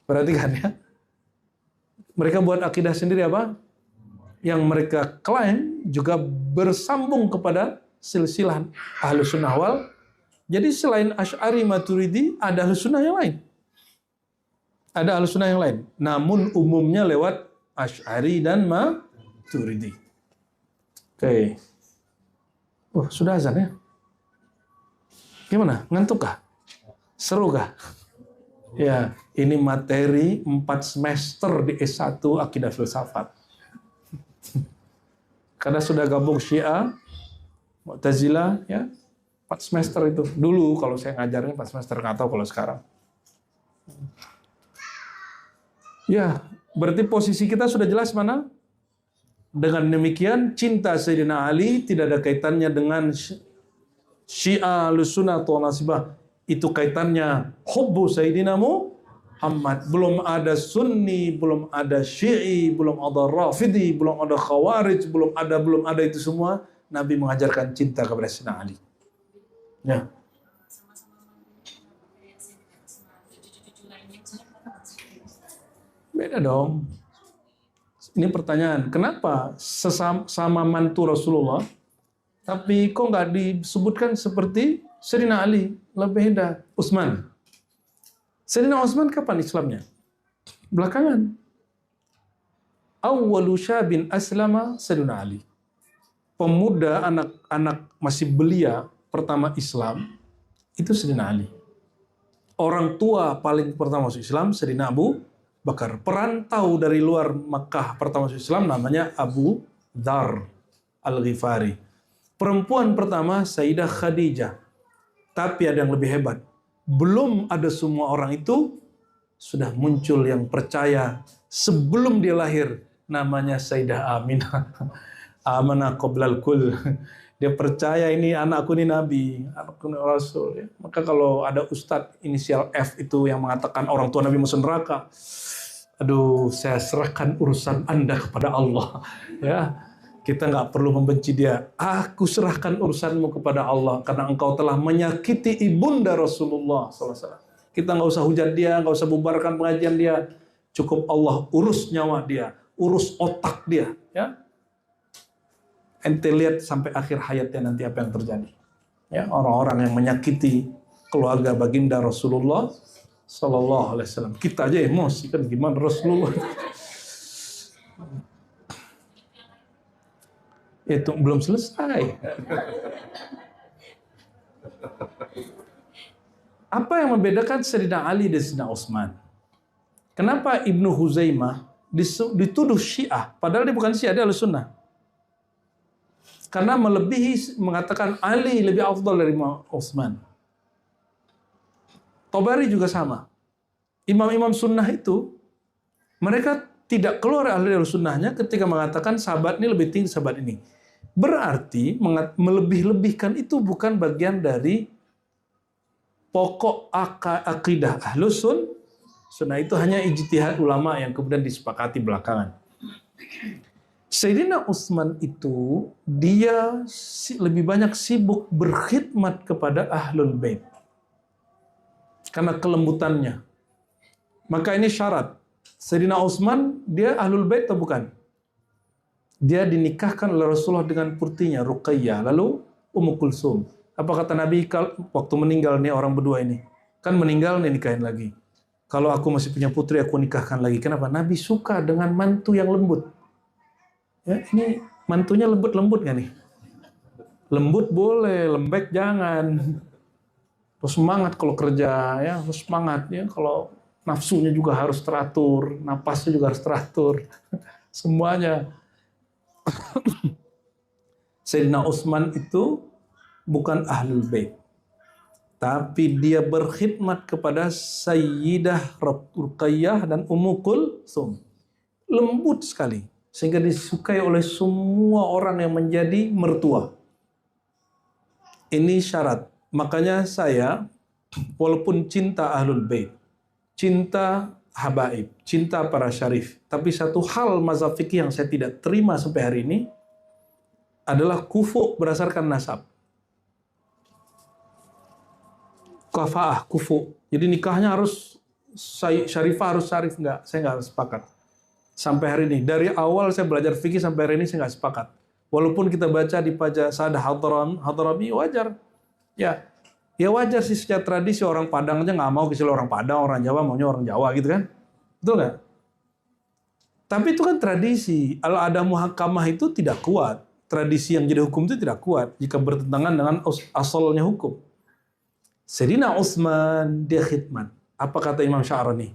Perhatikan ya. Mereka buat akidah sendiri apa? Yang mereka klaim juga bersambung kepada silsilah Ahlus Sunnah wal. Jadi selain Asy'ari, Maturidi, ada Ahlus Sunnah yang lain. Ada Ahlus Sunnah yang lain. Namun umumnya lewat Asy'ari dan Maturidi. Oke. Sudah azan ya? Gimana? Ngantuk kah? Seru kah? Ya, ini materi 4 semester di S1 Akidah Filsafat. Karena sudah gabung Syiah, Mu'tazilah, ya, 4 semester itu. Dulu kalau saya ngajarnya 4 semester, nggak tahu kalau sekarang. Ya, berarti posisi kita sudah jelas mana? Dengan demikian, cinta Sayyidina Ali tidak ada kaitannya dengan Syiah, Ahlussunnah atau Nasibah. Itu kaitannya hubbu Sayyidina Muhammad. Belum ada Sunni, belum ada Syi'i, belum ada Rafidi, belum ada Khawarij, belum ada itu semua. Nabi mengajarkan cinta kepada Sayyidina Ali. Ya. Beda dong. Ini pertanyaan, kenapa sama mantu Rasulullah, tapi kok nggak disebutkan seperti Sayyidina Ali? Lebih beda. Utsman. Sayyidina Utsman kapan Islamnya? Belakangan. Awwalu syabin aslama Sayyidina Ali. Pemuda, anak-anak masih belia pertama Islam itu Sayyidina Ali. Orang tua paling pertama masuk Islam Sayyidina Abu Bakar. Perantau dari luar Makkah pertama masuk Islam namanya Abu Dzar Al-Ghifari. Perempuan pertama Sayyidah Khadijah. Tapi ada yang lebih hebat. Belum ada semua orang itu, sudah muncul yang percaya sebelum dia lahir, namanya Sayyidah Aminah. Amanah qoblal kul. Dia percaya ini anakku ini Nabi, anakku ini Rasul. Ya. Maka kalau ada ustadz inisial F itu yang mengatakan orang tua Nabi masuk neraka, aduh, saya serahkan urusan Anda kepada Allah. Ya, kita nggak perlu membenci dia. Aku serahkan urusanmu kepada Allah karena engkau telah menyakiti ibunda Rasulullah SAW. Kita nggak usah hujat dia, nggak usah bubarkan pengajian dia. Cukup Allah urus nyawa dia, urus otak dia. Ya, ente lihat sampai akhir hayatnya nanti apa yang terjadi. Ya, orang-orang yang menyakiti keluarga baginda Rasulullah Sallallahu Alaihi Wasallam. Kita aja emosi kan, gimana Rasulullah? Itu belum selesai. Apa yang membedakan Sayyidina Ali dan Sayyidina Utsman? Kenapa Ibnu Huzaimah dituduh Syiah, padahal dia bukan Syiah, dia Ahlussunnah? Karena melebihi, mengatakan Ali lebih afdal dari Utsman. Tabari juga sama. Imam-imam sunnah itu, mereka tidak keluar dari sunnahnya ketika mengatakan sahabat ini lebih tinggi sahabat ini. Berarti melebih-lebihkan itu bukan bagian dari pokok akidah Ahlus Sunnah. Itu hanya ijtihad ulama yang kemudian disepakati belakangan. Sayyidina Utsman itu dia lebih banyak sibuk berkhidmat kepada ahlul bait karena kelembutannya. Maka ini syarat. Sayyidina Utsman dia ahlul bait atau bukan? Dia dinikahkan oleh Rasulullah dengan putrinya Ruqayyah, lalu Ummu Kulsum. Apa kata Nabi waktu meninggal nih orang berdua ini? Kan meninggal nih nikahin lagi. Kalau aku masih punya putri aku nikahkan lagi. Kenapa? Nabi suka dengan mantu yang lembut. Ya, ini mantunya lembut-lembut nggak nih? Lembut boleh, lembek jangan. Terus semangat kalau kerja, ya harus semangat ya. Kalau nafsunya juga harus teratur, napasnya juga harus teratur, semuanya. Sayyidina Utsman itu bukan ahlul bait, tapi dia berkhidmat kepada Sayyidah Ruqayyah dan Ummu Kulsum. Lembut sekali, sehingga disukai oleh semua orang yang menjadi mertua. Ini syarat. Makanya saya, walaupun cinta ahlul bait, cinta habaib, cinta para syarif, tapi satu hal mazhab fikih yang saya tidak terima sampai hari ini adalah kufu berdasarkan nasab. Kafaah, kufu. Jadi nikahnya harus syarifah, harus syarif. Enggak, saya enggak sepakat. Sampai hari ini. Dari awal saya belajar fikih sampai hari ini saya enggak sepakat. Walaupun kita baca di pajak Sa'ad Hadrami, wajar. Ya wajar sih secara tradisi orang Padang aja nggak mau kecuali orang Padang, orang Jawa maunya orang Jawa gitu kan. Betul nggak? Tapi itu kan tradisi. Al-adah muhakkamah itu tidak kuat. Tradisi yang jadi hukum itu tidak kuat jika bertentangan dengan asalnya hukum. Sayyidina Utsman dia khidmat. Apa kata Imam Sya'rani?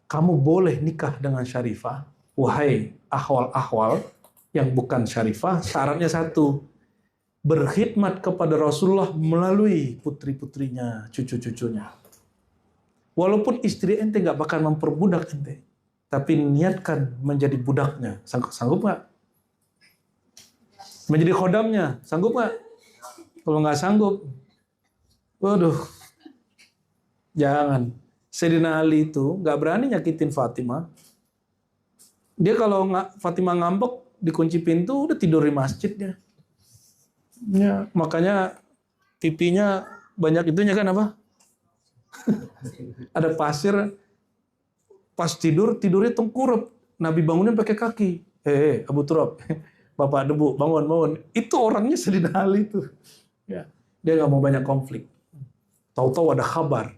Kamu boleh nikah dengan syarifah, wahai ahwal-ahwal yang bukan syarifah, syaratnya satu, berkhidmat kepada Rasulullah melalui putri-putrinya, cucu-cucunya. Walaupun istri ente nggak bakal memperbudak ente, tapi niatkan menjadi budaknya. Sanggup nggak? Menjadi khodamnya, sanggup nggak? Kalau nggak sanggup, waduh, jangan. Sayyidina Ali itu nggak berani nyakitin Fatimah. Dia kalau Fatimah ngambek, dikunci pintu, udah tidur di masjidnya. Ya, makanya pipinya banyak itunya kan apa? Ada pasir, pas tidurnya tengkurap. Nabi bangunin pakai kaki. Abu Turab, Bapak debu, bangun. Itu orangnya Sayyidina Ali itu. Ya, dia nggak mau banyak konflik. Tahu-tahu ada kabar,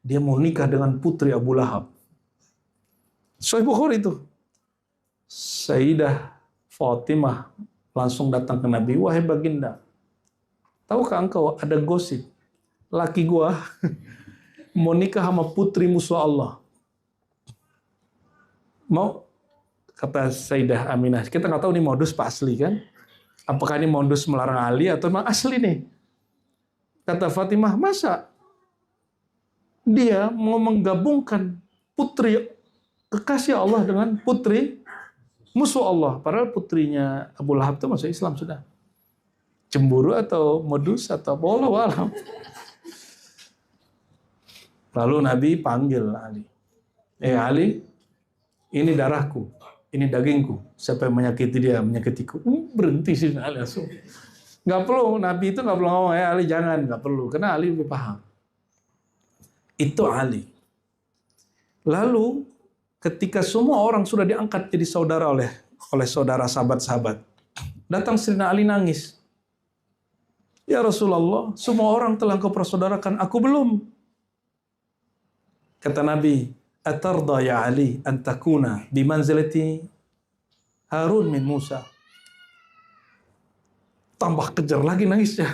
dia mau nikah dengan putri Abu Lahab. Sahih Bukhari itu. Sayyidah Fatimah langsung datang ke Nabi, wahai baginda, tahukah engkau ada gosip laki gua mau nikah sama putri musuh Allah? Mau, kata Sayyidah Aminah, kita nggak tahu nih modus Pak asli kan? Apakah ini modus melarang Ali atau memang asli nih? Kata Fatimah, masa dia mau menggabungkan putri kekasih Allah dengan putri musuh Allah, padahal putrinya Abu Lahab itu masuk Islam sudah. Cemburu atau modus atau wallahu alam. Lalu Nabi panggil Ali. Ali, ini darahku, ini dagingku. Siapa yang menyakiti dia, menyakitiku. Berhenti sih Ali langsung. Nggak perlu, Nabi itu nggak perlu ngomong, Ali jangan, nggak perlu. Karena Ali lebih paham. Itu Ali. Lalu ketika semua orang sudah diangkat jadi saudara oleh saudara sahabat-sahabat, datang Sayyidina Ali nangis. Ya Rasulullah, semua orang telah engkau persaudarakan, aku belum. Kata Nabi, atarda ya Ali an takuna bimanzilati Harun min Musa. Tambah kejar lagi nangisnya.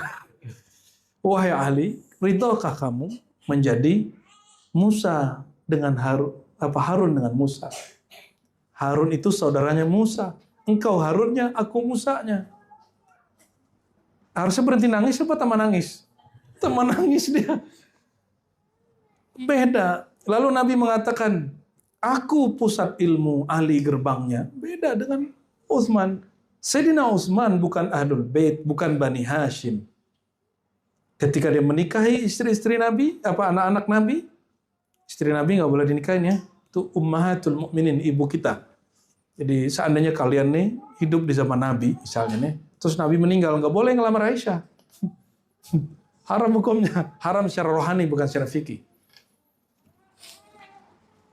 Wahai Ali, ridhokah kamu menjadi Musa dengan Harun dengan Musa? Harun itu saudaranya Musa. Engkau Harunnya, aku Musanya. Harusnya berhenti nangis apa tambah nangis? Tambah nangis dia. Beda. Lalu Nabi mengatakan, aku pusat ilmu, ahli gerbangnya. Beda dengan Utsman. Sayyidina Utsman bukan Ahlul Bait, bukan Bani Hashim. Ketika dia menikahi istri-istri Nabi, anak-anak Nabi, istri Nabi nggak boleh dinikahin ya. Itu Ummahatul Mukminin, ibu kita. Jadi seandainya kalian nih hidup di zaman Nabi, misalnya nih, terus Nabi meninggal, nggak boleh ngelamar Aisyah. Haram hukumnya, haram secara rohani bukan secara fikih.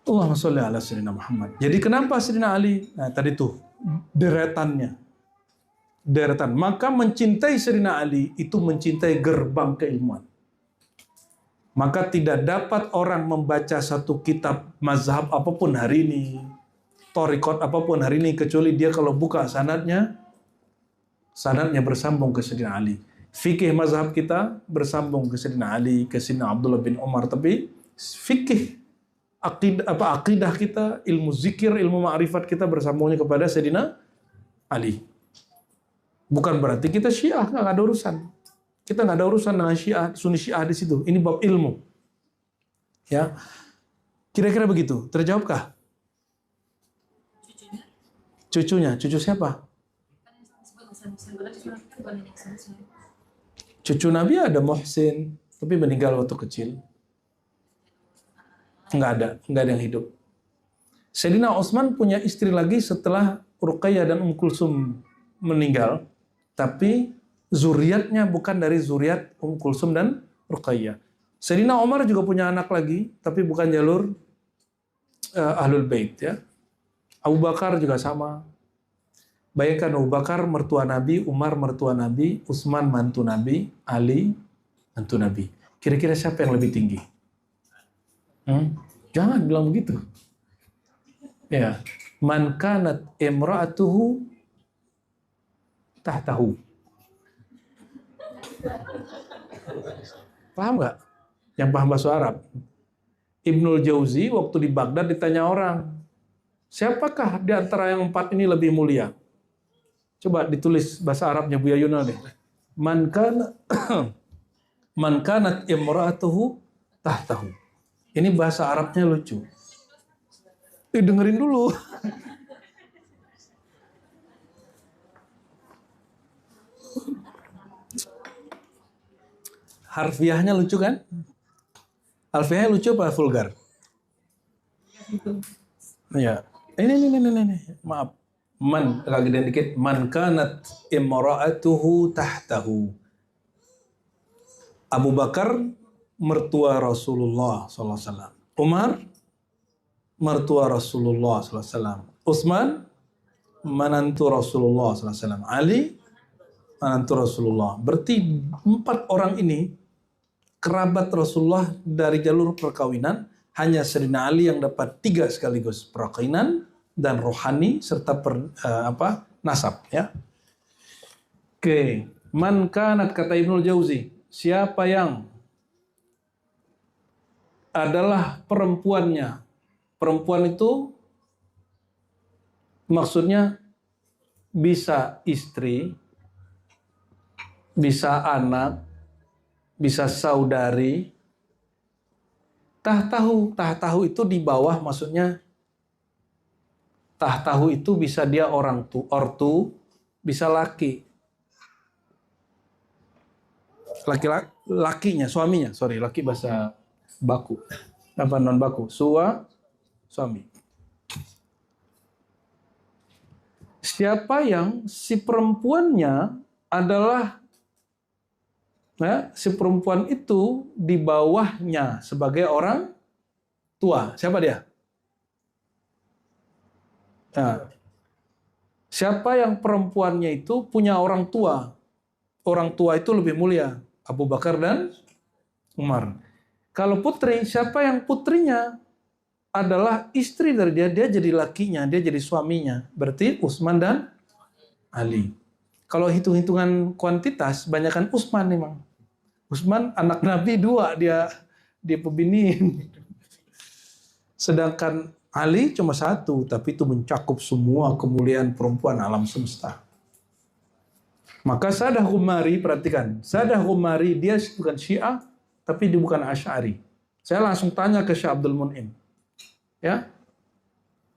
Allahumma sholli ala Sayyidina Muhammad. Jadi kenapa Sayyidina Ali? Nah tadi tuh deretannya. Deretan. Maka mencintai Sayyidina Ali itu mencintai gerbang keilmuan. Maka tidak dapat orang membaca satu kitab mazhab apapun hari ini, thariqat apapun hari ini, kecuali dia kalau buka sanadnya bersambung ke Sayyidina Ali. Fikih mazhab kita bersambung ke Sayyidina Ali, ke Sayyidina Abdullah bin Umar, tapi fikih akidah kita, ilmu zikir, ilmu ma'rifat kita bersambungnya kepada Sayyidina Ali. Bukan berarti kita Syiah, nggak ada urusan. Kita nggak ada urusan dengan Syiah, Sunni Syiah di situ. Ini bab ilmu. Ya, kira-kira begitu. Terjawabkah? Cucunya, cucu siapa? Cucu Nabi ada Muhsin, tapi meninggal waktu kecil. Nggak ada yang hidup. Sayyidina Utsman punya istri lagi setelah Ruqayyah dan Kulsum meninggal, tapi zuriatnya bukan dari zuriat Kulsum dan Ruqayyah. Sayyidina Umar juga punya anak lagi, tapi bukan jalur Ahlul Bait ya. Abu Bakar juga sama. Bayangkan Abu Bakar mertua Nabi, Umar mertua Nabi, Utsman mantu Nabi, Ali mantu Nabi. Kira-kira siapa yang lebih tinggi? Jangan bilang begitu. Ya, man kanat imra'atuhu tahtahu. Paham nggak? Yang paham bahasa Arab. Ibnul Jauzi waktu di Baghdad ditanya orang, siapakah di antara yang 4 ini lebih mulia? Coba ditulis bahasa Arabnya Buya Yuna deh. Man kanat imra'atuhu tahtahu. Ini bahasa Arabnya lucu. Dengerin dulu. Harfiahnya lucu kan? Harfiahnya lucu apa vulgar? Ya. Ini. Maaf. Man, agak gedean dikit. Man kanat imra'atuhu tahtahu. Abu Bakar mertua Rasulullah SAW. Umar mertua Rasulullah SAW. Utsman menantu Rasulullah SAW. Ali menantu Rasulullah. Berarti 4 orang ini kerabat Rasulullah dari jalur perkawinan. Hanya Sayyidina Ali yang dapat 3 sekaligus, perkawinan dan rohani serta nasab ya. Oke, man kanat kata Ibnul Jauzi, siapa yang adalah perempuannya. Perempuan itu maksudnya bisa istri, bisa anak, bisa saudari. Tahtahu itu di bawah, maksudnya tahtahu itu bisa dia ortu, bisa laki. Lakinya, suaminya, laki bahasa baku. Apa non baku? Suami. Siapa yang si perempuannya adalah si perempuan itu di bawahnya sebagai orang tua. Siapa dia? Nah, siapa yang perempuannya itu punya orang tua? Orang tua itu lebih mulia. Abu Bakar dan Umar. Kalau putri, siapa yang putrinya adalah istri dari dia jadi lakinya, dia jadi suaminya. Berarti Utsman dan Ali. Kalau hitung-hitungan kuantitas, banyakkan Utsman memang. Utsman anak Nabi 2, dia pebiniin. Sedangkan Ali cuma 1, tapi itu mencakup semua kemuliaan perempuan alam semesta. Maka Sadah Ghumari, perhatikan. Sadah Ghumari, dia bukan Syiah, tapi dia bukan Asy'ari. Saya langsung tanya ke Syekh Abdul Mun'im. Ya,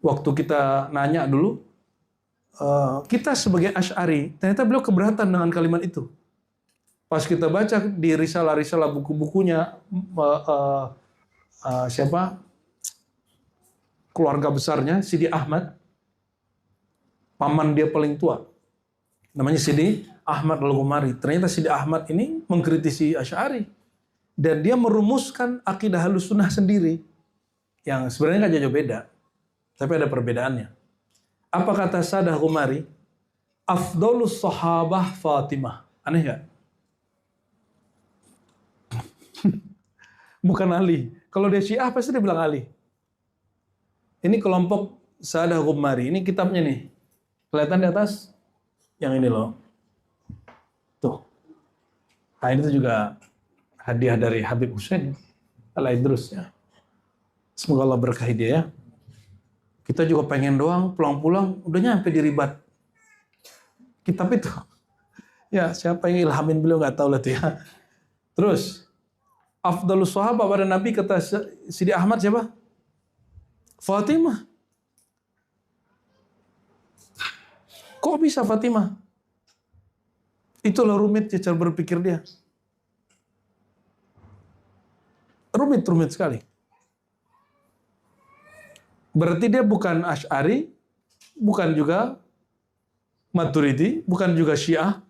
waktu kita nanya dulu, kita sebagai Asy'ari, ternyata beliau keberatan dengan kalimat itu. Pas kita baca di risalah-risalah buku-bukunya, siapa? Keluarga besarnya, Sidi Ahmad. paman dia paling tua. Namanya Sidi Ahmad Al-Ghumari. Ternyata Sidi Ahmad ini mengkritisi Asy'ari. Dan dia merumuskan akidah Ahlussunnah sendiri. Yang sebenarnya nggak jauh beda. Tapi ada perbedaannya. Apa kata Sadah Ghumari? Afdolus sahabah Fatimah. Aneh nggak? Bukan Ali. Kalau dia Syiah pasti dia bilang Ali. Ini kelompok Sadah Ghumari. Ini kitabnya nih. Kelihatan di atas? Yang ini loh. Tuh. Nah ini tuh juga hadiah dari Habib Hussein Al-Idrus ya. Semoga Allah berkahi dia ya. Kita juga pengen doang pulang-pulang udah nyampe di Ribat. Kitab itu. Ya siapa yang ilhamin beliau nggak tahu lah tuh ya. Terus Afdalus sahabat pada Nabi kata Sidi Ahmad siapa? Fatimah. Kok bisa Fatimah? Itulah rumitnya cara berpikir dia. Rumit sekali. Berarti dia bukan Asy'ari, bukan juga Maturidi, bukan juga Syiah.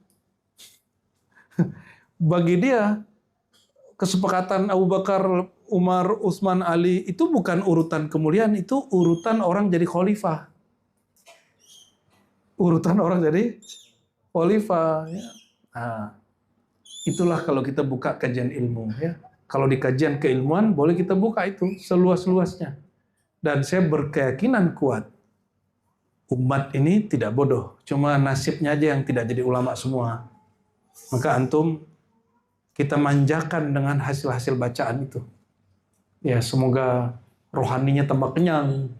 Bagi dia, kesepakatan Abu Bakar, Umar, Utsman, Ali itu bukan urutan kemuliaan, itu urutan orang jadi khalifah. Urutan orang jadi khalifah. Ya. Nah, itulah kalau kita buka kajian ilmu. Ya. Kalau di kajian keilmuan, boleh kita buka itu seluas-luasnya. Dan saya berkeyakinan kuat, umat ini tidak bodoh. Cuma nasibnya aja yang tidak jadi ulama semua. Maka antum, kita manjakan dengan hasil-hasil bacaan itu. Ya, semoga rohaninya tambah kenyang,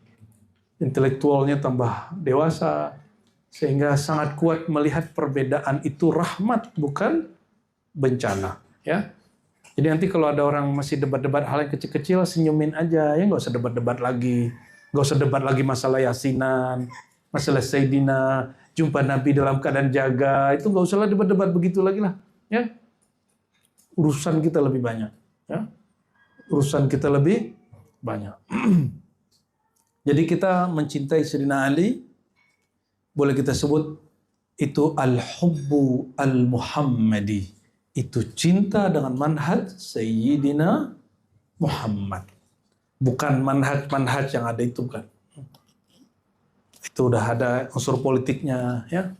intelektualnya tambah dewasa, sehingga sangat kuat melihat perbedaan itu rahmat, bukan bencana. Ya, jadi nanti kalau ada orang masih debat-debat hal yang kecil-kecil, senyumin aja, ya nggak usah debat-debat lagi, nggak usah debat lagi masalah yasinan, masalah Sayyidina, jumpa Nabi dalam keadaan jaga, itu nggak usah lah debat-debat begitu lagi lah. Ya, urusan kita lebih banyak. Ya. Urusan kita lebih banyak. Jadi kita mencintai Sayyidina Ali, boleh kita sebut itu al-hubbu al-muhammadi. Itu cinta dengan manhaj Sayyidina Muhammad. Bukan manhaj-manhaj yang ada itu kan. Itu udah ada unsur politiknya ya.